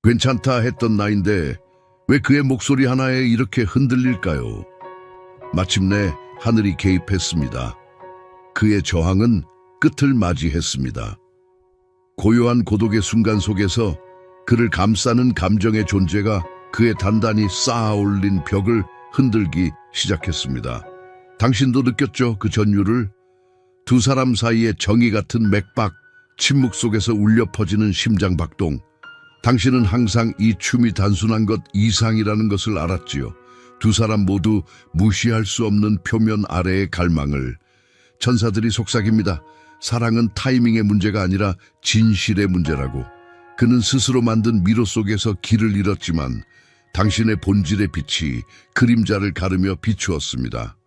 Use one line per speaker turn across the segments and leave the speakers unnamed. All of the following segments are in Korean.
괜찮다 했던 나인데 왜 그의 목소리 하나에 이렇게 흔들릴까요? 마침내 하늘이 개입했습니다. 그의 저항은 끝을 맞이했습니다. 고요한 고독의 순간 속에서 그를 감싸는 감정의 존재가 그의 단단히 쌓아올린 벽을 흔들기 시작했습니다. 당신도 느꼈죠? 그 전율을? 두 사람 사이의 정이 같은 맥박, 침묵 속에서 울려 퍼지는 심장박동. 당신은 항상 이 춤이 단순한 것 이상이라는 것을 알았지요. 두 사람 모두 무시할 수 없는 표면 아래의 갈망을. 천사들이 속삭입니다. 사랑은 타이밍의 문제가 아니라 진실의 문제라고. 그는 스스로 만든 미로 속에서 길을 잃었지만 당신의 본질의 빛이 그림자를 가르며 비추었습니다.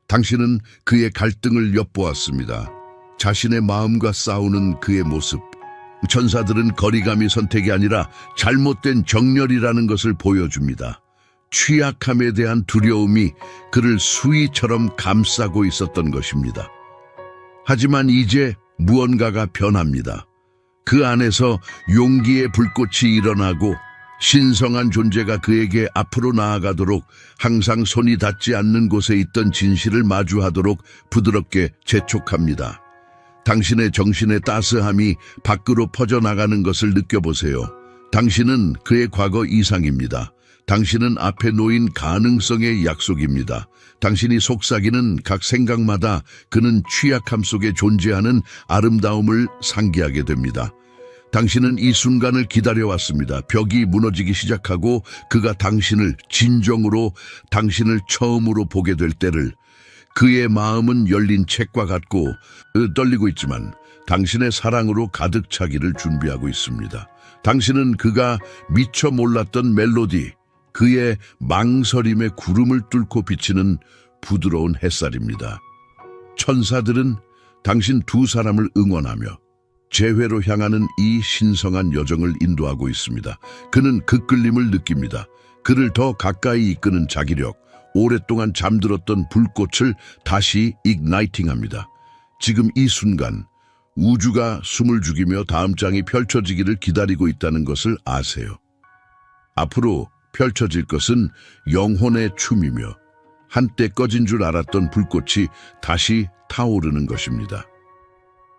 당신은 그의 갈등을 엿보았습니다. 자신의 마음과 싸우는 그의 모습. 천사들은 거리감이 선택이 아니라 잘못된 정렬이라는 것을 보여줍니다. 취약함에 대한 두려움이 그를 수위처럼 감싸고 있었던 것입니다. 하지만 이제 무언가가 변합니다. 그 안에서 용기의 불꽃이 일어나고 신성한 존재가 그에게 앞으로 나아가도록, 항상 손이 닿지 않는 곳에 있던 진실을 마주하도록 부드럽게 재촉합니다. 당신의 정신의 따스함이 밖으로 퍼져나가는 것을 느껴보세요. 당신은 그의 과거 이상입니다. 당신은 앞에 놓인 가능성의 약속입니다. 당신이 속삭이는 각 생각마다 그는 취약함 속에 존재하는 아름다움을 상기하게 됩니다. 당신은 이 순간을 기다려왔습니다. 벽이 무너지기 시작하고 그가 당신을 진정으로, 당신을 처음으로 보게 될 때를. 그의 마음은 열린 책과 같고 떨리고 있지만 당신의 사랑으로 가득 차기를 준비하고 있습니다. 당신은 그가 미처 몰랐던 멜로디, 그의 망설임의 구름을 뚫고 비치는 부드러운 햇살입니다. 천사들은 당신 두 사람을 응원하며 재회로 향하는 이 신성한 여정을 인도하고 있습니다. 그는 그 끌림을 느낍니다. 그를 더 가까이 이끄는 자기력, 오랫동안 잠들었던 불꽃을 다시 igniting합니다. 지금 이 순간 우주가 숨을 죽이며 다음 장이 펼쳐지기를 기다리고 있다는 것을 아세요. 앞으로 펼쳐질 것은 영혼의 춤이며 한때 꺼진 줄 알았던 불꽃이 다시 타오르는 것입니다.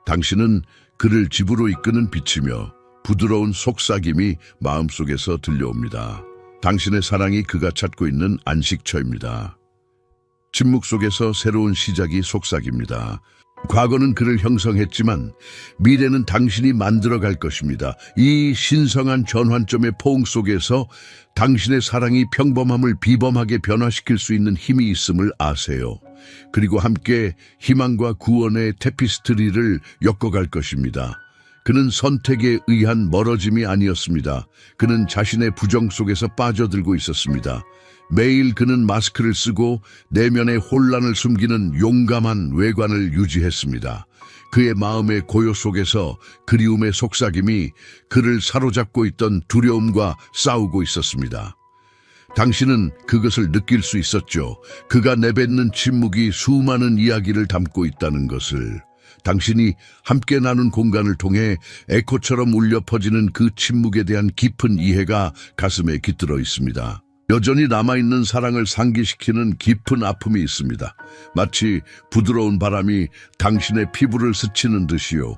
당신은 그를 집으로 이끄는 빛이며 부드러운 속삭임이 마음속에서 들려옵니다. 당신의 사랑이 그가 찾고 있는 안식처입니다. 침묵 속에서 새로운 시작이 속삭입니다. 과거는 그를 형성했지만 미래는 당신이 만들어갈 것입니다. 이 신성한 전환점의 포옹 속에서 당신의 사랑이 평범함을 비범하게 변화시킬 수 있는 힘이 있음을 아세요. 그리고 함께 희망과 구원의 테피스트리를 엮어갈 것입니다. 그는 선택에 의한 멀어짐이 아니었습니다. 그는 자신의 부정 속에서 빠져들고 있었습니다. 매일 그는 마스크를 쓰고 내면의 혼란을 숨기는 용감한 외관을 유지했습니다. 그의 마음의 고요 속에서 그리움의 속삭임이 그를 사로잡고 있던 두려움과 싸우고 있었습니다. 당신은 그것을 느낄 수 있었죠. 그가 내뱉는 침묵이 수많은 이야기를 담고 있다는 것을. 당신이 함께 나눈 공간을 통해 에코처럼 울려 퍼지는 그 침묵에 대한 깊은 이해가 가슴에 깃들어 있습니다. 여전히 남아있는 사랑을 상기시키는 깊은 아픔이 있습니다. 마치 부드러운 바람이 당신의 피부를 스치는 듯이요.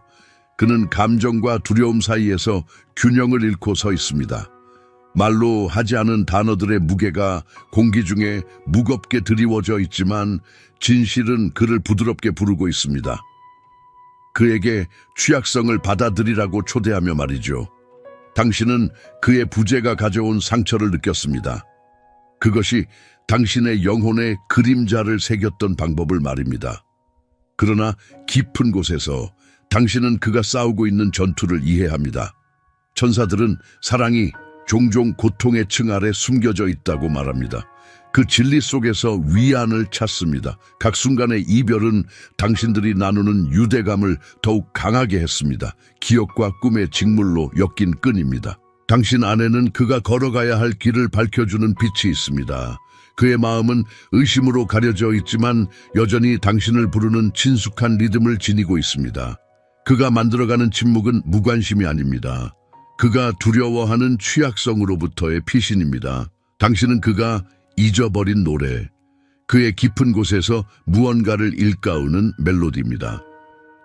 그는 감정과 두려움 사이에서 균형을 잃고 서 있습니다. 말로 하지 않은 단어들의 무게가 공기 중에 무겁게 드리워져 있지만 진실은 그를 부드럽게 부르고 있습니다. 그에게 취약성을 받아들이라고 초대하며 말이죠. 당신은 그의 부재가 가져온 상처를 느꼈습니다. 그것이 당신의 영혼에 그림자를 새겼던 방법을 말입니다. 그러나 깊은 곳에서 당신은 그가 싸우고 있는 전투를 이해합니다. 천사들은 사랑이 종종 고통의 층 아래 숨겨져 있다고 말합니다. 그 진리 속에서 위안을 찾습니다. 각 순간의 이별은 당신들이 나누는 유대감을 더욱 강하게 했습니다. 기억과 꿈의 직물로 엮인 끈입니다. 당신 안에는 그가 걸어가야 할 길을 밝혀주는 빛이 있습니다. 그의 마음은 의심으로 가려져 있지만 여전히 당신을 부르는 친숙한 리듬을 지니고 있습니다. 그가 만들어가는 침묵은 무관심이 아닙니다. 그가 두려워하는 취약성으로부터의 피신입니다. 당신은 그가 잊어버린 노래, 그의 깊은 곳에서 무언가를 일깨우는 멜로디입니다.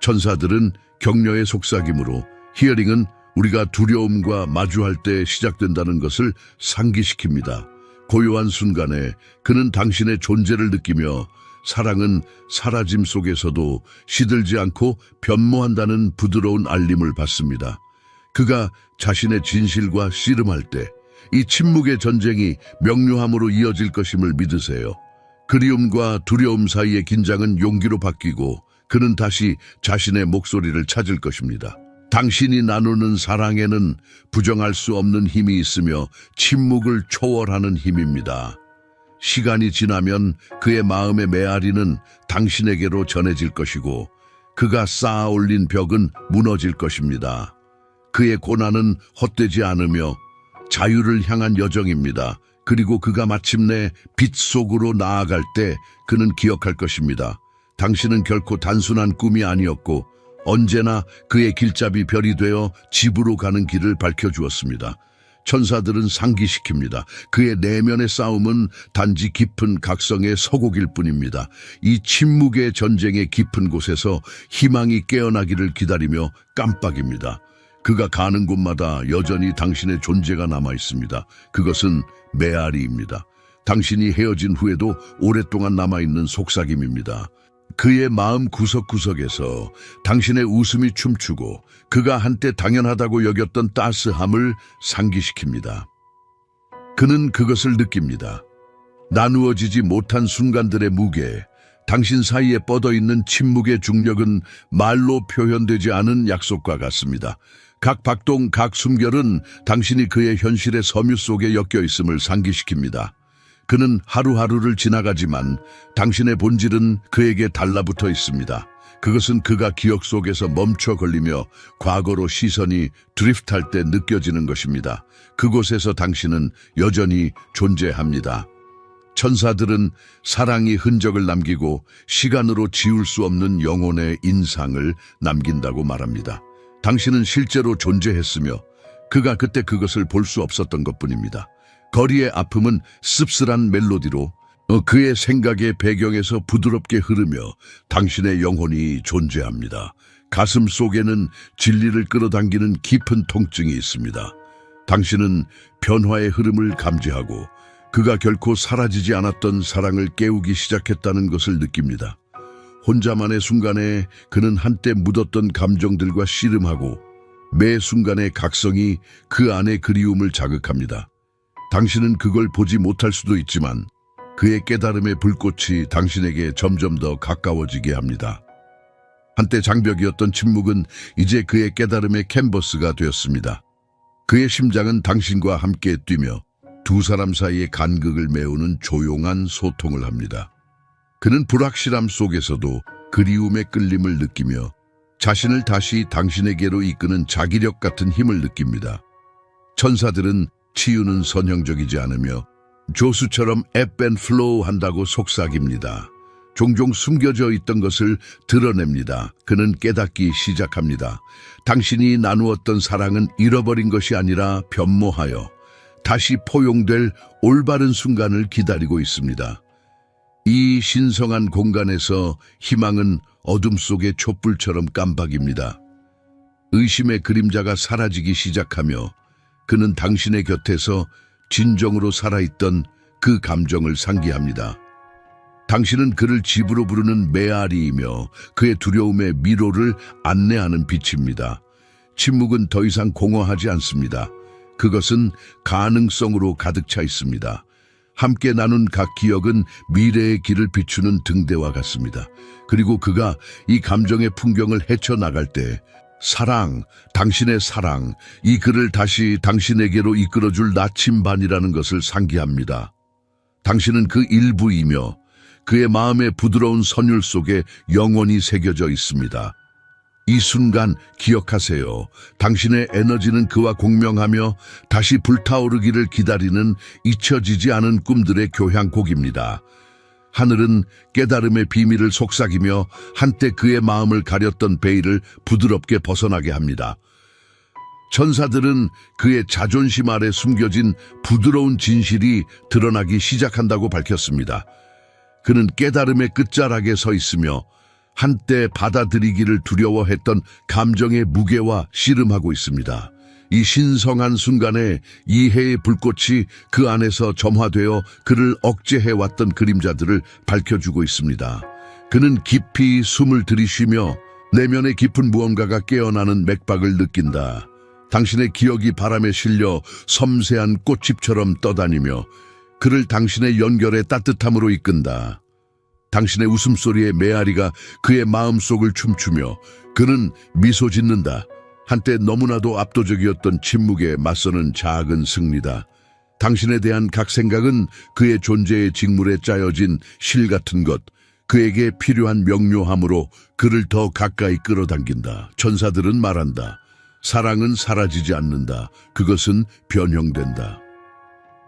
천사들은 격려의 속삭임으로, 히어링은 우리가 두려움과 마주할 때 시작된다는 것을 상기시킵니다. 고요한 순간에 그는 당신의 존재를 느끼며, 사랑은 사라짐 속에서도 시들지 않고 변모한다는 부드러운 알림을 받습니다. 그가 자신의 진실과 씨름할 때 이 침묵의 전쟁이 명료함으로 이어질 것임을 믿으세요. 그리움과 두려움 사이의 긴장은 용기로 바뀌고 그는 다시 자신의 목소리를 찾을 것입니다. 당신이 나누는 사랑에는 부정할 수 없는 힘이 있으며 침묵을 초월하는 힘입니다. 시간이 지나면 그의 마음의 메아리는 당신에게로 전해질 것이고 그가 쌓아 올린 벽은 무너질 것입니다. 그의 고난은 헛되지 않으며 자유를 향한 여정입니다. 그리고 그가 마침내 빛 속으로 나아갈 때 그는 기억할 것입니다. 당신은 결코 단순한 꿈이 아니었고 언제나 그의 길잡이 별이 되어 집으로 가는 길을 밝혀주었습니다. 천사들은 상기시킵니다. 그의 내면의 싸움은 단지 깊은 각성의 서곡일 뿐입니다. 이 침묵의 전쟁의 깊은 곳에서 희망이 깨어나기를 기다리며 깜빡입니다. 그가 가는 곳마다 여전히 당신의 존재가 남아 있습니다. 그것은 메아리입니다. 당신이 헤어진 후에도 오랫동안 남아있는 속삭임입니다. 그의 마음 구석구석에서 당신의 웃음이 춤추고 그가 한때 당연하다고 여겼던 따스함을 상기시킵니다. 그는 그것을 느낍니다. 나누어지지 못한 순간들의 무게, 당신 사이에 뻗어있는 침묵의 중력은 말로 표현되지 않은 약속과 같습니다. 각 박동, 각 숨결은 당신이 그의 현실의 섬유 속에 엮여 있음을 상기시킵니다. 그는 하루하루를 지나가지만 당신의 본질은 그에게 달라붙어 있습니다. 그것은 그가 기억 속에서 멈춰 걸리며 과거로 시선이 드리프트할 때 느껴지는 것입니다. 그곳에서 당신은 여전히 존재합니다. 천사들은 사랑이 흔적을 남기고 시간으로 지울 수 없는 영혼의 인상을 남긴다고 말합니다. 당신은 실제로 존재했으며 그가 그때 그것을 볼 수 없었던 것뿐입니다. 거리의 아픔은 씁쓸한 멜로디로 그의 생각의 배경에서 부드럽게 흐르며 당신의 영혼이 존재합니다. 가슴 속에는 진리를 끌어당기는 깊은 통증이 있습니다. 당신은 변화의 흐름을 감지하고 그가 결코 사라지지 않았던 사랑을 깨우기 시작했다는 것을 느낍니다. 혼자만의 순간에 그는 한때 묻었던 감정들과 씨름하고 매 순간의 각성이 그 안의 그리움을 자극합니다. 당신은 그걸 보지 못할 수도 있지만 그의 깨달음의 불꽃이 당신에게 점점 더 가까워지게 합니다. 한때 장벽이었던 침묵은 이제 그의 깨달음의 캔버스가 되었습니다. 그의 심장은 당신과 함께 뛰며 두 사람 사이의 간극을 메우는 조용한 소통을 합니다. 그는 불확실함 속에서도 그리움의 끌림을 느끼며 자신을 다시 당신에게로 이끄는 자기력 같은 힘을 느낍니다. 천사들은 치유는 선형적이지 않으며 조수처럼 ebb and flow 한다고 속삭입니다. 종종 숨겨져 있던 것을 드러냅니다. 그는 깨닫기 시작합니다. 당신이 나누었던 사랑은 잃어버린 것이 아니라 변모하여 다시 포용될 올바른 순간을 기다리고 있습니다. 이 신성한 공간에서 희망은 어둠 속의 촛불처럼 깜박입니다. 의심의 그림자가 사라지기 시작하며 그는 당신의 곁에서 진정으로 살아있던 그 감정을 상기합니다. 당신은 그를 집으로 부르는 메아리이며 그의 두려움의 미로를 안내하는 빛입니다. 침묵은 더 이상 공허하지 않습니다. 그것은 가능성으로 가득 차 있습니다. 함께 나눈 각 기억은 미래의 길을 비추는 등대와 같습니다. 그리고 그가 이 감정의 풍경을 헤쳐나갈 때 사랑, 당신의 사랑, 이 그를 다시 당신에게로 이끌어줄 나침반이라는 것을 상기합니다. 당신은 그 일부이며 그의 마음의 부드러운 선율 속에 영원히 새겨져 있습니다. 이 순간 기억하세요. 당신의 에너지는 그와 공명하며 다시 불타오르기를 기다리는 잊혀지지 않은 꿈들의 교향곡입니다. 하늘은 깨달음의 비밀을 속삭이며 한때 그의 마음을 가렸던 베일을 부드럽게 벗어나게 합니다. 천사들은 그의 자존심 아래 숨겨진 부드러운 진실이 드러나기 시작한다고 밝혔습니다. 그는 깨달음의 끝자락에 서 있으며 한때 받아들이기를 두려워했던 감정의 무게와 씨름하고 있습니다. 이 신성한 순간에 이해의 불꽃이 그 안에서 점화되어 그를 억제해왔던 그림자들을 밝혀주고 있습니다. 그는 깊이 숨을 들이쉬며 내면의 깊은 무언가가 깨어나는 맥박을 느낀다. 당신의 기억이 바람에 실려 섬세한 꽃잎처럼 떠다니며 그를 당신의 연결의 따뜻함으로 이끈다. 당신의 웃음소리의 메아리가 그의 마음속을 춤추며 그는 미소 짓는다. 한때 너무나도 압도적이었던 침묵에 맞서는 작은 승리다. 당신에 대한 각 생각은 그의 존재의 직물에 짜여진 실 같은 것, 그에게 필요한 명료함으로 그를 더 가까이 끌어당긴다. 천사들은 말한다. 사랑은 사라지지 않는다. 그것은 변형된다.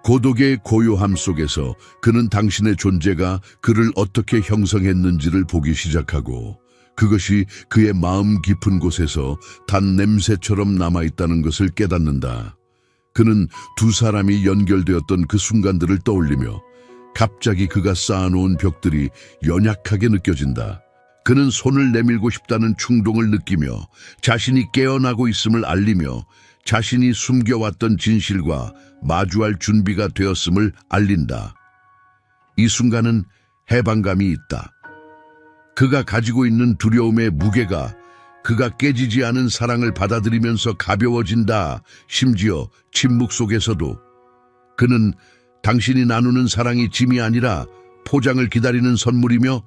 고독의 고요함 속에서 그는 당신의 존재가 그를 어떻게 형성했는지를 보기 시작하고 그것이 그의 마음 깊은 곳에서 단 냄새처럼 남아있다는 것을 깨닫는다. 그는 두 사람이 연결되었던 그 순간들을 떠올리며 갑자기 그가 쌓아놓은 벽들이 연약하게 느껴진다. 그는 손을 내밀고 싶다는 충동을 느끼며 자신이 깨어나고 있음을 알리며 자신이 숨겨왔던 진실과 마주할 준비가 되었음을 알린다. 이 순간은 해방감이 있다. 그가 가지고 있는 두려움의 무게가 그가 깨지지 않은 사랑을 받아들이면서 가벼워진다. 심지어 침묵 속에서도 그는 당신이 나누는 사랑이 짐이 아니라 포장을 기다리는 선물이며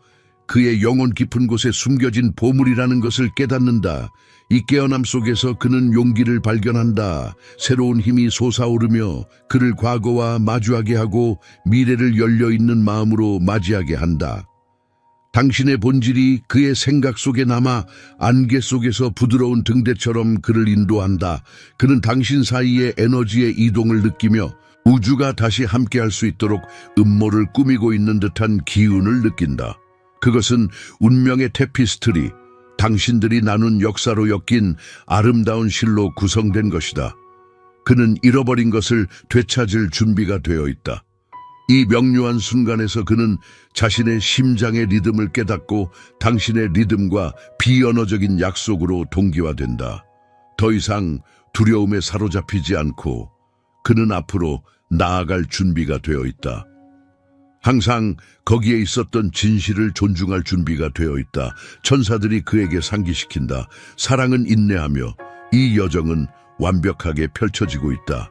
그의 영혼 깊은 곳에 숨겨진 보물이라는 것을 깨닫는다. 이 깨어남 속에서 그는 용기를 발견한다. 새로운 힘이 솟아오르며 그를 과거와 마주하게 하고 미래를 열려있는 마음으로 맞이하게 한다. 당신의 본질이 그의 생각 속에 남아 안개 속에서 부드러운 등대처럼 그를 인도한다. 그는 당신 사이의 에너지의 이동을 느끼며 우주가 다시 함께할 수 있도록 음모를 꾸미고 있는 듯한 기운을 느낀다. 그것은 운명의 테피스트리, 당신들이 나눈 역사로 엮인 아름다운 실로 구성된 것이다. 그는 잃어버린 것을 되찾을 준비가 되어 있다. 이 명료한 순간에서 그는 자신의 심장의 리듬을 깨닫고 당신의 리듬과 비언어적인 약속으로 동기화된다. 더 이상 두려움에 사로잡히지 않고 그는 앞으로 나아갈 준비가 되어 있다. 항상 거기에 있었던 진실을 존중할 준비가 되어 있다. 천사들이 그에게 상기시킨다. 사랑은 인내하며 이 여정은 완벽하게 펼쳐지고 있다.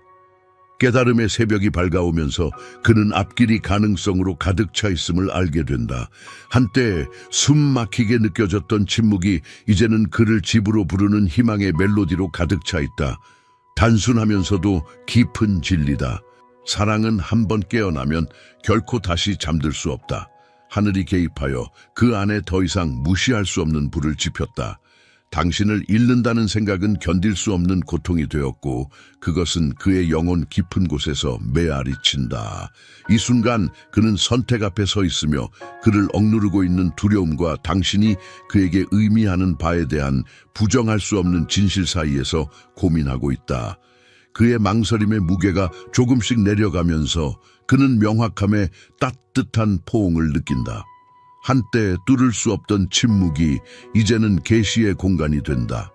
깨달음의 새벽이 밝아오면서 그는 앞길이 가능성으로 가득 차 있음을 알게 된다. 한때 숨 막히게 느껴졌던 침묵이 이제는 그를 집으로 부르는 희망의 멜로디로 가득 차 있다. 단순하면서도 깊은 진리다. 사랑은 한 번 깨어나면 결코 다시 잠들 수 없다. 하늘이 개입하여 그 안에 더 이상 무시할 수 없는 불을 지폈다. 당신을 잃는다는 생각은 견딜 수 없는 고통이 되었고 그것은 그의 영혼 깊은 곳에서 메아리 친다. 이 순간 그는 선택 앞에 서 있으며 그를 억누르고 있는 두려움과 당신이 그에게 의미하는 바에 대한 부정할 수 없는 진실 사이에서 고민하고 있다. 그의 망설임의 무게가 조금씩 내려가면서 그는 명확함에 따뜻한 포옹을 느낀다. 한때 뚫을 수 없던 침묵이 이제는 계시의 공간이 된다.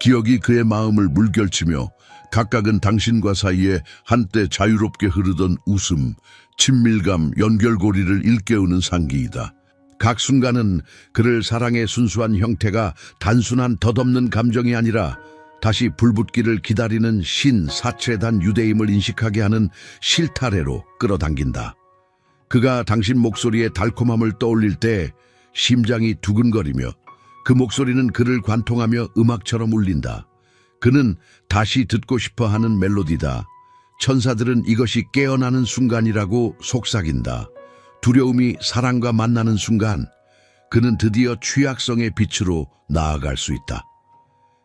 기억이 그의 마음을 물결치며 각각은 당신과 사이에 한때 자유롭게 흐르던 웃음, 친밀감, 연결고리를 일깨우는 상기이다. 각 순간은 그를 사랑의 순수한 형태가 단순한 덧없는 감정이 아니라 다시 불붙기를 기다리는 사체단 유대임을 인식하게 하는 실타래로 끌어당긴다. 그가 당신 목소리의 달콤함을 떠올릴 때 심장이 두근거리며 그 목소리는 그를 관통하며 음악처럼 울린다. 그는 다시 듣고 싶어 하는 멜로디다. 천사들은 이것이 깨어나는 순간이라고 속삭인다. 두려움이 사랑과 만나는 순간 그는 드디어 취약성의 빛으로 나아갈 수 있다.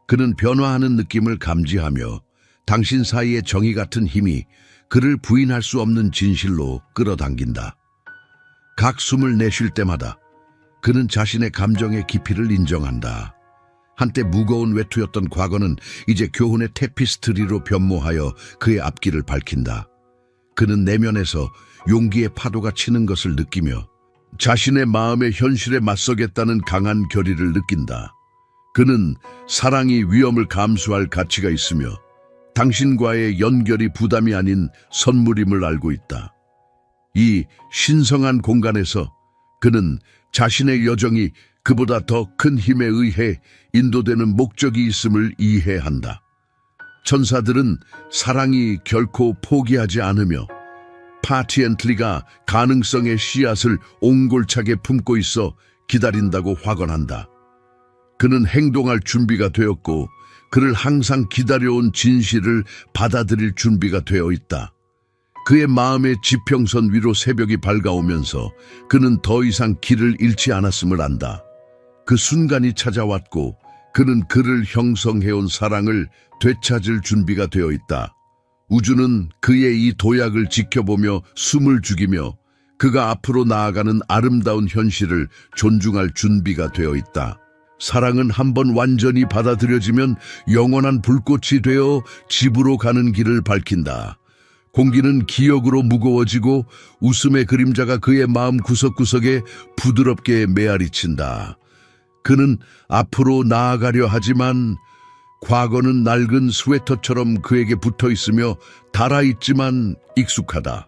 그는 변화하는 느낌을 감지하며 당신 사이의 정의 같은 힘이 그를 부인할 수 없는 진실로 끌어당긴다. 각 숨을 내쉴 때마다 그는 자신의 감정의 깊이를 인정한다. 한때 무거운 외투였던 과거는 이제 교훈의 테피스트리로 변모하여 그의 앞길을 밝힌다. 그는 내면에서 용기의 파도가 치는 것을 느끼며 자신의 마음의 현실에 맞서겠다는 강한 결의를 느낀다. 그는 사랑이 위험을 감수할 가치가 있으며 당신과의 연결이 부담이 아닌 선물임을 알고 있다. 이 신성한 공간에서 그는 자신의 여정이 그보다 더 큰 힘에 의해 인도되는 목적이 있음을 이해한다. 천사들은 사랑이 결코 포기하지 않으며 파티엔틀리가 가능성의 씨앗을 옹골차게 품고 있어 기다린다고 확언한다. 그는 행동할 준비가 되었고 그를 항상 기다려온 진실을 받아들일 준비가 되어 있다. 그의 마음의 지평선 위로 새벽이 밝아오면서 그는 더 이상 길을 잃지 않았음을 안다. 그 순간이 찾아왔고 그는 그를 형성해온 사랑을 되찾을 준비가 되어 있다. 우주는 그의 이 도약을 지켜보며 숨을 죽이며 그가 앞으로 나아가는 아름다운 현실을 존중할 준비가 되어 있다. 사랑은 한번 완전히 받아들여지면 영원한 불꽃이 되어 집으로 가는 길을 밝힌다. 공기는 기억으로 무거워지고 웃음의 그림자가 그의 마음 구석구석에 부드럽게 메아리친다. 그는 앞으로 나아가려 하지만 과거는 낡은 스웨터처럼 그에게 붙어 있으며 달아있지만 익숙하다.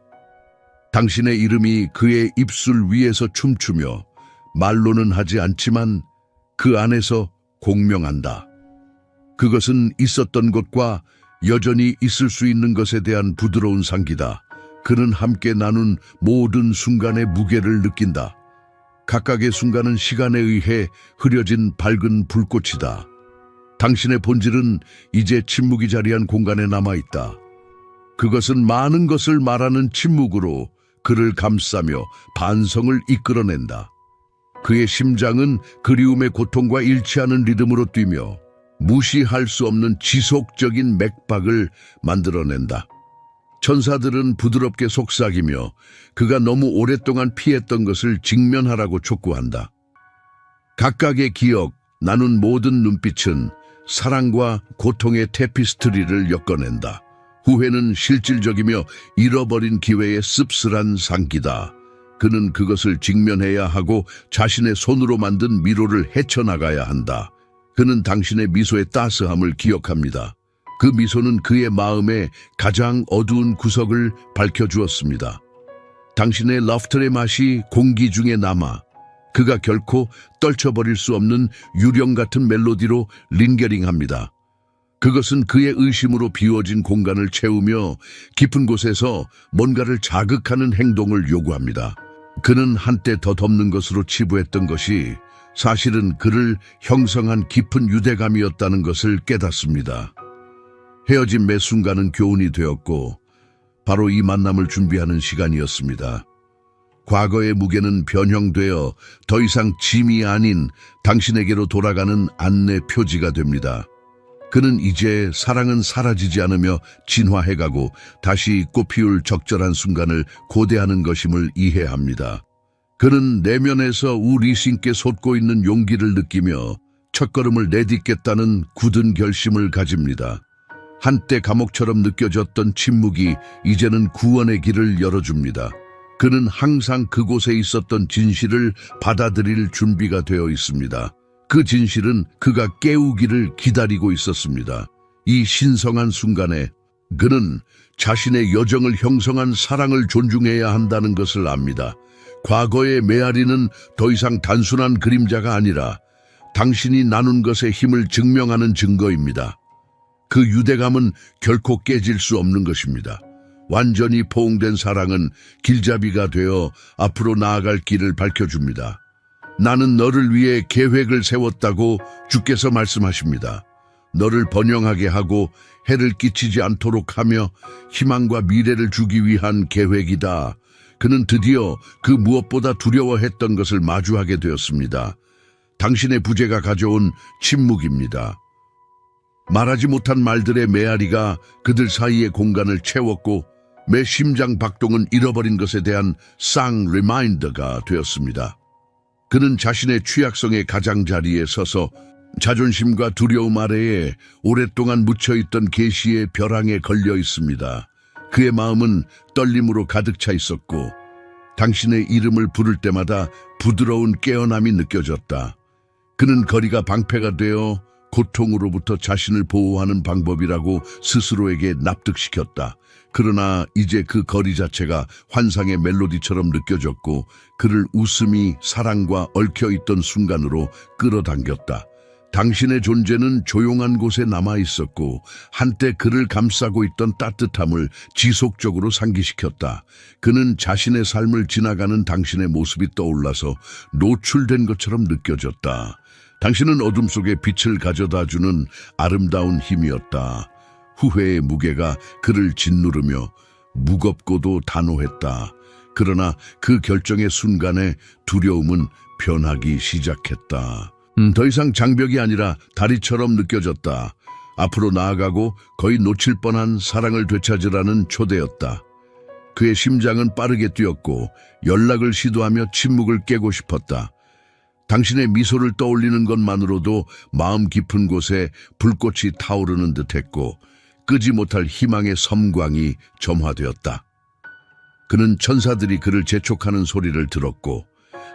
당신의 이름이 그의 입술 위에서 춤추며 말로는 하지 않지만 그 안에서 공명한다. 그것은 있었던 것과 여전히 있을 수 있는 것에 대한 부드러운 상기다. 그는 함께 나눈 모든 순간의 무게를 느낀다. 각각의 순간은 시간에 의해 흐려진 밝은 불꽃이다. 당신의 본질은 이제 침묵이 자리한 공간에 남아있다. 그것은 많은 것을 말하는 침묵으로 그를 감싸며 반성을 이끌어낸다. 그의 심장은 그리움의 고통과 일치하는 리듬으로 뛰며 무시할 수 없는 지속적인 맥박을 만들어낸다. 천사들은 부드럽게 속삭이며 그가 너무 오랫동안 피했던 것을 직면하라고 촉구한다. 각각의 기억, 나눈 모든 눈빛은 사랑과 고통의 테피스트리를 엮어낸다. 후회는 실질적이며 잃어버린 기회의 씁쓸한 상기다. 그는 그것을 직면해야 하고 자신의 손으로 만든 미로를 헤쳐나가야 한다. 그는 당신의 미소의 따스함을 기억합니다. 그 미소는 그의 마음의 가장 어두운 구석을 밝혀주었습니다. 당신의 러프터의 맛이 공기 중에 남아 그가 결코 떨쳐버릴 수 없는 유령 같은 멜로디로 링게링합니다. 그것은 그의 의심으로 비워진 공간을 채우며 깊은 곳에서 뭔가를 자극하는 행동을 요구합니다. 그는 한때 덧없는 것으로 치부했던 것이 사실은 그를 형성한 깊은 유대감이었다는 것을 깨닫습니다. 헤어진 매 순간은 교훈이 되었고 바로 이 만남을 준비하는 시간이었습니다. 과거의 무게는 변형되어 더 이상 짐이 아닌 당신에게로 돌아가는 안내 표지가 됩니다. 그는 이제 사랑은 사라지지 않으며 진화해가고 다시 꽃피울 적절한 순간을 고대하는 것임을 이해합니다. 그는 내면에서 우리신께 솟고 있는 용기를 느끼며 첫걸음을 내딛겠다는 굳은 결심을 가집니다. 한때 감옥처럼 느껴졌던 침묵이 이제는 구원의 길을 열어줍니다. 그는 항상 그곳에 있었던 진실을 받아들일 준비가 되어 있습니다. 그 진실은 그가 깨우기를 기다리고 있었습니다. 이 신성한 순간에 그는 자신의 여정을 형성한 사랑을 존중해야 한다는 것을 압니다. 과거의 메아리는 더 이상 단순한 그림자가 아니라 당신이 나눈 것의 힘을 증명하는 증거입니다. 그 유대감은 결코 깨질 수 없는 것입니다. 완전히 포옹된 사랑은 길잡이가 되어 앞으로 나아갈 길을 밝혀줍니다. 나는 너를 위해 계획을 세웠다고 주께서 말씀하십니다. 너를 번영하게 하고 해를 끼치지 않도록 하며 희망과 미래를 주기 위한 계획이다. 그는 드디어 그 무엇보다 두려워했던 것을 마주하게 되었습니다. 당신의 부재가 가져온 침묵입니다. 말하지 못한 말들의 메아리가 그들 사이의 공간을 채웠고 매 심장 박동은 잃어버린 것에 대한 쌍 리마인더가 되었습니다. 그는 자신의 취약성의 가장자리에 서서 자존심과 두려움 아래에 오랫동안 묻혀있던 계시의 벼랑에 걸려 있습니다. 그의 마음은 떨림으로 가득 차 있었고 당신의 이름을 부를 때마다 부드러운 깨어남이 느껴졌다. 그는 거리가 방패가 되어 고통으로부터 자신을 보호하는 방법이라고 스스로에게 납득시켰다. 그러나 이제 그 거리 자체가 환상의 멜로디처럼 느껴졌고 그를 웃음이 사랑과 얽혀있던 순간으로 끌어당겼다. 당신의 존재는 조용한 곳에 남아 있었고 한때 그를 감싸고 있던 따뜻함을 지속적으로 상기시켰다. 그는 자신의 삶을 지나가는 당신의 모습이 떠올라서 노출된 것처럼 느껴졌다. 당신은 어둠 속에 빛을 가져다주는 아름다운 힘이었다. 후회의 무게가 그를 짓누르며 무겁고도 단호했다. 그러나 그 결정의 순간에 두려움은 변하기 시작했다. 더 이상 장벽이 아니라 다리처럼 느껴졌다. 앞으로 나아가고 거의 놓칠 뻔한 사랑을 되찾으라는 초대였다. 그의 심장은 빠르게 뛰었고 연락을 시도하며 침묵을 깨고 싶었다. 당신의 미소를 떠올리는 것만으로도 마음 깊은 곳에 불꽃이 타오르는 듯했고 끄지 못할 희망의 섬광이 점화되었다. 그는 천사들이 그를 재촉하는 소리를 들었고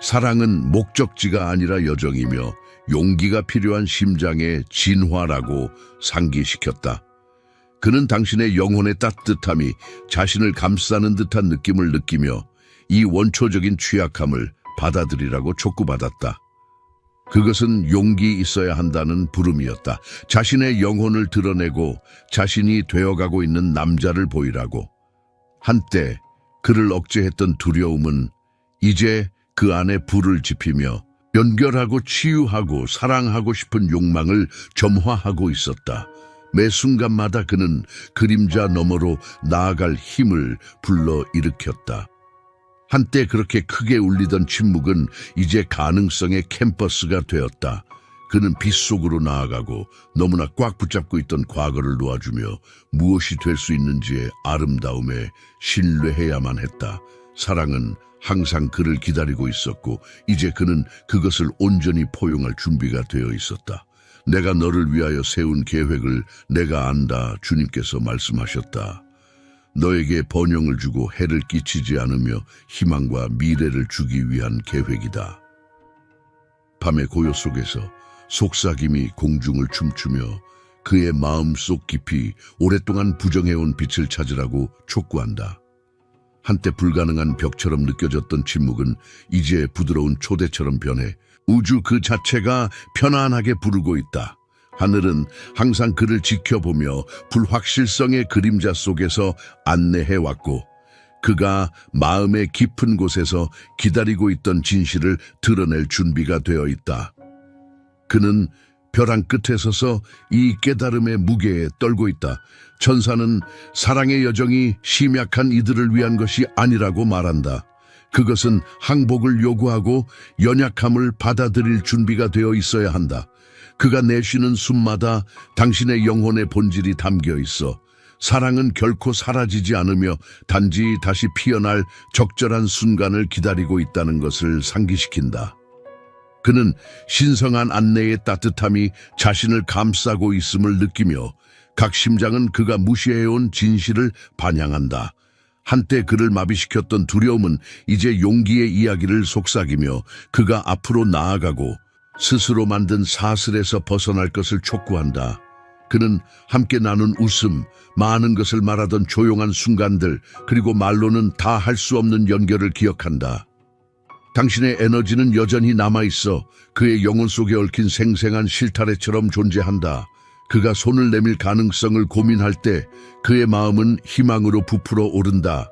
사랑은 목적지가 아니라 여정이며 용기가 필요한 심장의 진화라고 상기시켰다. 그는 당신의 영혼의 따뜻함이 자신을 감싸는 듯한 느낌을 느끼며 이 원초적인 취약함을 받아들이라고 촉구받았다. 그것은 용기 있어야 한다는 부름이었다. 자신의 영혼을 드러내고 자신이 되어가고 있는 남자를 보이라고. 한때 그를 억제했던 두려움은 이제 그 안에 불을 지피며 연결하고 치유하고 사랑하고 싶은 욕망을 점화하고 있었다. 매 순간마다 그는 그림자 너머로 나아갈 힘을 불러일으켰다. 한때 그렇게 크게 울리던 침묵은 이제 가능성의 캠퍼스가 되었다. 그는 빛 속으로 나아가고 너무나 꽉 붙잡고 있던 과거를 놓아주며 무엇이 될 수 있는지의 아름다움에 신뢰해야만 했다. 사랑은 항상 그를 기다리고 있었고 이제 그는 그것을 온전히 포용할 준비가 되어 있었다. 내가 너를 위하여 세운 계획을 내가 안다. 주님께서 말씀하셨다. 너에게 번영을 주고 해를 끼치지 않으며 희망과 미래를 주기 위한 계획이다. 밤의 고요 속에서 속삭임이 공중을 춤추며 그의 마음속 깊이 오랫동안 부정해온 빛을 찾으라고 촉구한다. 한때 불가능한 벽처럼 느껴졌던 침묵은 이제 부드러운 초대처럼 변해 우주 그 자체가 편안하게 부르고 있다. 하늘은 항상 그를 지켜보며 불확실성의 그림자 속에서 안내해왔고 그가 마음의 깊은 곳에서 기다리고 있던 진실을 드러낼 준비가 되어 있다. 그는 벼랑 끝에 서서 이 깨달음의 무게에 떨고 있다. 천사는 사랑의 여정이 심약한 이들을 위한 것이 아니라고 말한다. 그것은 항복을 요구하고 연약함을 받아들일 준비가 되어 있어야 한다. 그가 내쉬는 숨마다 당신의 영혼의 본질이 담겨 있어 사랑은 결코 사라지지 않으며 단지 다시 피어날 적절한 순간을 기다리고 있다는 것을 상기시킨다. 그는 신성한 안내의 따뜻함이 자신을 감싸고 있음을 느끼며 각 심장은 그가 무시해온 진실을 반영한다. 한때 그를 마비시켰던 두려움은 이제 용기의 이야기를 속삭이며 그가 앞으로 나아가고 스스로 만든 사슬에서 벗어날 것을 촉구한다. 그는 함께 나눈 웃음, 많은 것을 말하던 조용한 순간들, 그리고 말로는 다 할 수 없는 연결을 기억한다. 당신의 에너지는 여전히 남아있어 그의 영혼 속에 얽힌 생생한 실타래처럼 존재한다. 그가 손을 내밀 가능성을 고민할 때 그의 마음은 희망으로 부풀어 오른다.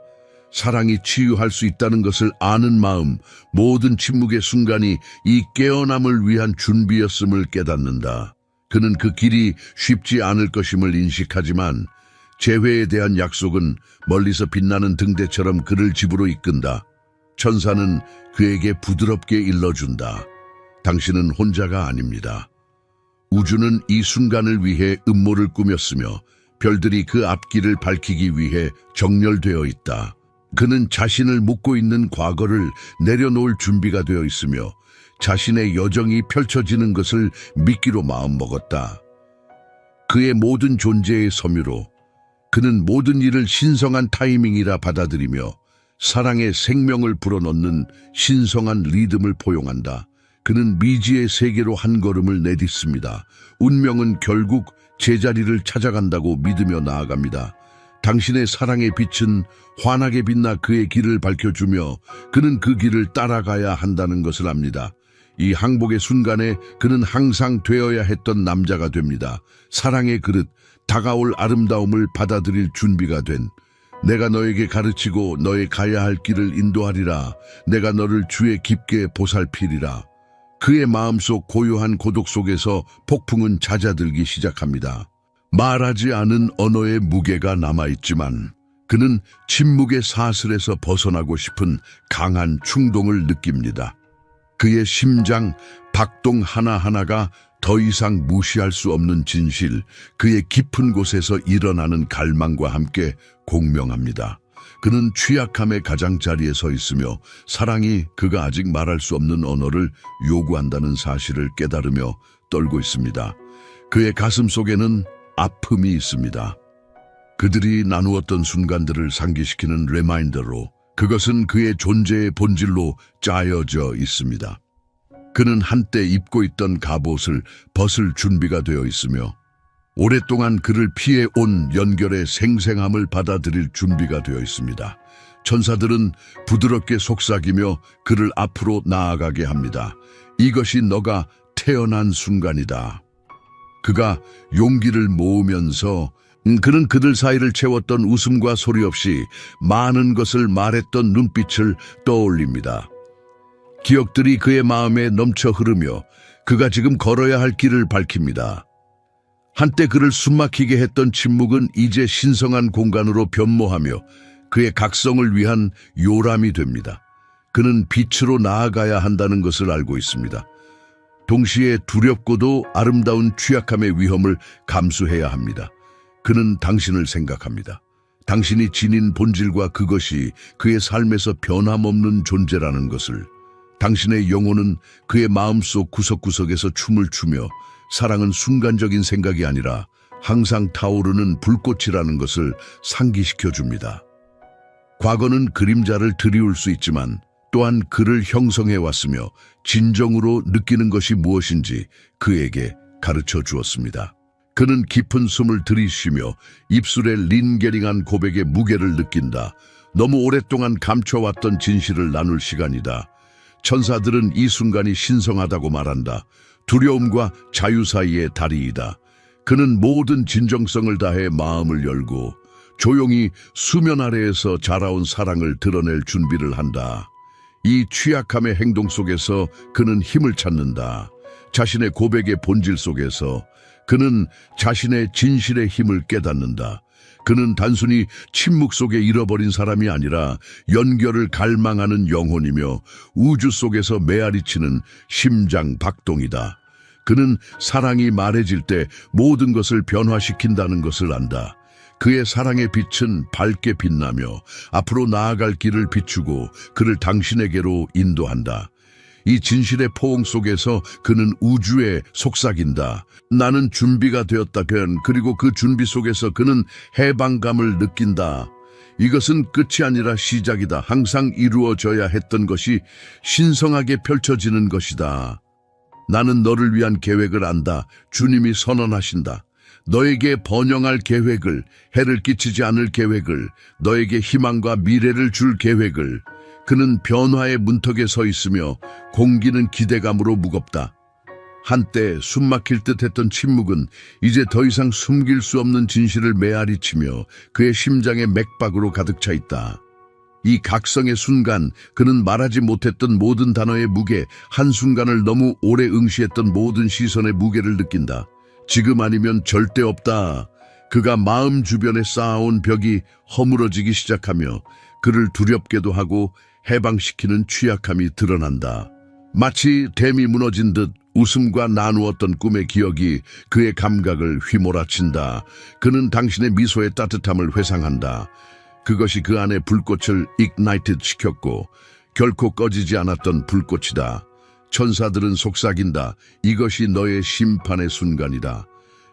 사랑이 치유할 수 있다는 것을 아는 마음, 모든 침묵의 순간이 이 깨어남을 위한 준비였음을 깨닫는다. 그는 그 길이 쉽지 않을 것임을 인식하지만 재회에 대한 약속은 멀리서 빛나는 등대처럼 그를 집으로 이끈다. 천사는 그에게 부드럽게 일러준다. 당신은 혼자가 아닙니다. 우주는 이 순간을 위해 음모를 꾸몄으며 별들이 그 앞길을 밝히기 위해 정렬되어 있다. 그는 자신을 묻고 있는 과거를 내려놓을 준비가 되어 있으며 자신의 여정이 펼쳐지는 것을 믿기로 마음먹었다. 그의 모든 존재의 섬유로 그는 모든 일을 신성한 타이밍이라 받아들이며 사랑의 생명을 불어넣는 신성한 리듬을 포용한다. 그는 미지의 세계로 한 걸음을 내딛습니다. 운명은 결국 제자리를 찾아간다고 믿으며 나아갑니다. 당신의 사랑의 빛은 환하게 빛나 그의 길을 밝혀주며 그는 그 길을 따라가야 한다는 것을 압니다. 이 항복의 순간에 그는 항상 되어야 했던 남자가 됩니다. 사랑의 그릇, 다가올 아름다움을 받아들일 준비가 된 내가 너에게 가르치고 너의 가야 할 길을 인도하리라. 내가 너를 주에 깊게 보살피리라. 그의 마음속 고요한 고독 속에서 폭풍은 잦아들기 시작합니다. 말하지 않은 언어의 무게가 남아있지만 그는 침묵의 사슬에서 벗어나고 싶은 강한 충동을 느낍니다. 그의 심장, 박동 하나하나가 더 이상 무시할 수 없는 진실, 그의 깊은 곳에서 일어나는 갈망과 함께 공명합니다. 그는 취약함의 가장자리에 서 있으며 사랑이 그가 아직 말할 수 없는 언어를 요구한다는 사실을 깨달으며 떨고 있습니다. 그의 가슴 속에는 아픔이 있습니다. 그들이 나누었던 순간들을 상기시키는 리마인더로 그것은 그의 존재의 본질로 짜여져 있습니다. 그는 한때 입고 있던 갑옷을 벗을 준비가 되어 있으며 오랫동안 그를 피해온 연결의 생생함을 받아들일 준비가 되어 있습니다. 천사들은 부드럽게 속삭이며 그를 앞으로 나아가게 합니다. 이것이 너가 태어난 순간이다. 그가 용기를 모으면서 그는 그들 사이를 채웠던 웃음과 소리 없이 많은 것을 말했던 눈빛을 떠올립니다. 기억들이 그의 마음에 넘쳐 흐르며 그가 지금 걸어야 할 길을 밝힙니다. 한때 그를 숨막히게 했던 침묵은 이제 신성한 공간으로 변모하며 그의 각성을 위한 요람이 됩니다. 그는 빛으로 나아가야 한다는 것을 알고 있습니다. 동시에 두렵고도 아름다운 취약함의 위험을 감수해야 합니다. 그는 당신을 생각합니다. 당신이 지닌 본질과 그것이 그의 삶에서 변함없는 존재라는 것을. 당신의 영혼은 그의 마음속 구석구석에서 춤을 추며 사랑은 순간적인 생각이 아니라 항상 타오르는 불꽃이라는 것을 상기시켜 줍니다. 과거는 그림자를 드리울 수 있지만 또한 그를 형성해 왔으며 진정으로 느끼는 것이 무엇인지 그에게 가르쳐 주었습니다. 그는 깊은 숨을 들이쉬며 입술에 린게링한 고백의 무게를 느낀다. 너무 오랫동안 감춰왔던 진실을 나눌 시간이다. 천사들은 이 순간이 신성하다고 말한다. 두려움과 자유 사이의 다리이다. 그는 모든 진정성을 다해 마음을 열고 조용히 수면 아래에서 자라온 사랑을 드러낼 준비를 한다. 이 취약함의 행동 속에서 그는 힘을 찾는다. 자신의 고백의 본질 속에서 그는 자신의 진실의 힘을 깨닫는다. 그는 단순히 침묵 속에 잃어버린 사람이 아니라 연결을 갈망하는 영혼이며 우주 속에서 메아리치는 심장 박동이다. 그는 사랑이 말해질 때 모든 것을 변화시킨다는 것을 안다. 그의 사랑의 빛은 밝게 빛나며 앞으로 나아갈 길을 비추고 그를 당신에게로 인도한다. 이 진실의 포옹 속에서 그는 우주에 속삭인다. 나는 준비가 되었다. 그리고 그 준비 속에서 그는 해방감을 느낀다. 이것은 끝이 아니라 시작이다. 항상 이루어져야 했던 것이 신성하게 펼쳐지는 것이다. 나는 너를 위한 계획을 안다. 주님이 선언하신다. 너에게 번영할 계획을, 해를 끼치지 않을 계획을, 너에게 희망과 미래를 줄 계획을. 그는 변화의 문턱에 서 있으며 공기는 기대감으로 무겁다. 한때 숨막힐 듯 했던 침묵은 이제 더 이상 숨길 수 없는 진실을 메아리치며 그의 심장의 맥박으로 가득 차 있다. 이 각성의 순간 그는 말하지 못했던 모든 단어의 무게, 한순간을 너무 오래 응시했던 모든 시선의 무게를 느낀다. 지금 아니면 절대 없다. 그가 마음 주변에 쌓아온 벽이 허물어지기 시작하며 그를 두렵게도 하고 해방시키는 취약함이 드러난다. 마치 댐이 무너진 듯 웃음과 나누었던 꿈의 기억이 그의 감각을 휘몰아친다. 그는 당신의 미소의 따뜻함을 회상한다. 그것이 그 안에 불꽃을 ignited 시켰고 결코 꺼지지 않았던 불꽃이다. 천사들은 속삭인다. 이것이 너의 심판의 순간이다.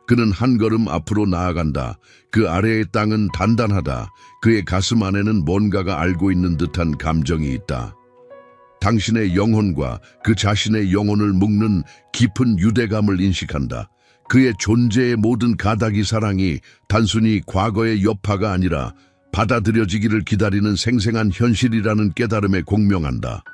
그는 한 걸음 앞으로 나아간다. 그 아래의 땅은 단단하다. 그의 가슴 안에는 뭔가가 알고 있는 듯한 감정이 있다. 당신의 영혼과 그 자신의 영혼을 묶는 깊은 유대감을 인식한다. 그의 존재의 모든 가닥이 사랑이 단순히 과거의 여파가 아니라 받아들여지기를 기다리는 생생한 현실이라는 깨달음에 공명한다.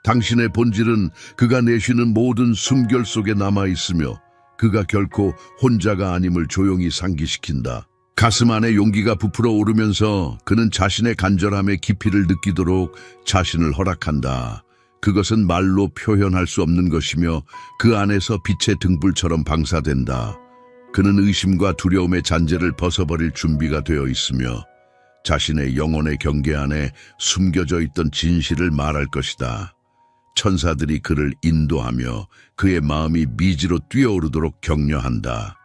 당신의 본질은 그가 내쉬는 모든 숨결 속에 남아있으며 그가 결코 혼자가 아님을 조용히 상기시킨다. 가슴 안에 용기가 부풀어 오르면서 그는 자신의 간절함의 깊이를 느끼도록 자신을 허락한다. 그것은 말로 표현할 수 없는 것이며 그 안에서 빛의 등불처럼 방사된다. 그는 의심과 두려움의 잔재를 벗어버릴 준비가 되어 있으며 자신의 영혼의 경계 안에 숨겨져 있던 진실을 말할 것이다. 천사들이 그를 인도하며 그의 마음이 미지로 뛰어오르도록 격려한다.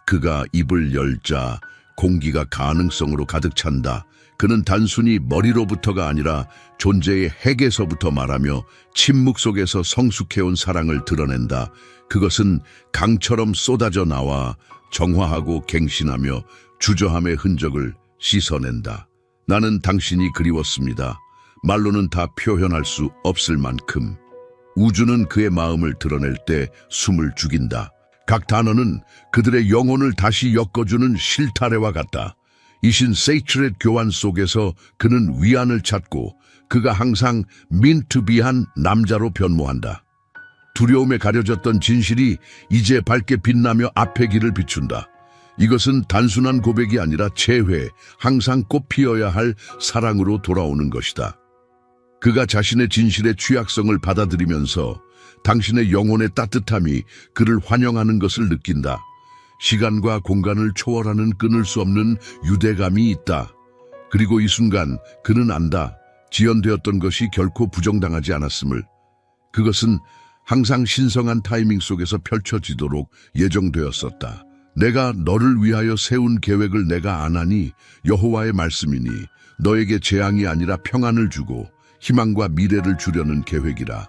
그가 입을 열자 공기가 가능성으로 가득 찬다. 그는 단순히 머리로부터가 아니라 존재의 핵에서부터 말하며 침묵 속에서 성숙해온 사랑을 드러낸다. 그것은 강처럼 쏟아져 나와 정화하고 갱신하며 주저함의 흔적을 씻어낸다. 나는 당신이 그리웠습니다. 말로는 다 표현할 수 없을 만큼. 우주는 그의 마음을 드러낼 때 숨을 죽인다. 각 단어는 그들의 영혼을 다시 엮어주는 실타래와 같다. 이신 세이크릿 교환 속에서 그는 위안을 찾고 그가 항상 민투비한 남자로 변모한다. 두려움에 가려졌던 진실이 이제 밝게 빛나며 앞의 길을 비춘다. 이것은 단순한 고백이 아니라 재회, 항상 꽃피어야 할 사랑으로 돌아오는 것이다. 그가 자신의 진실의 취약성을 받아들이면서 당신의 영혼의 따뜻함이 그를 환영하는 것을 느낀다. 시간과 공간을 초월하는 끊을 수 없는 유대감이 있다. 그리고 이 순간 그는 안다. 지연되었던 것이 결코 부정당하지 않았음을. 그것은 항상 신성한 타이밍 속에서 펼쳐지도록 예정되었었다. 내가 너를 위하여 세운 계획을 내가 아나니 여호와의 말씀이니 너에게 재앙이 아니라 평안을 주고 희망과 미래를 주려는 계획이라.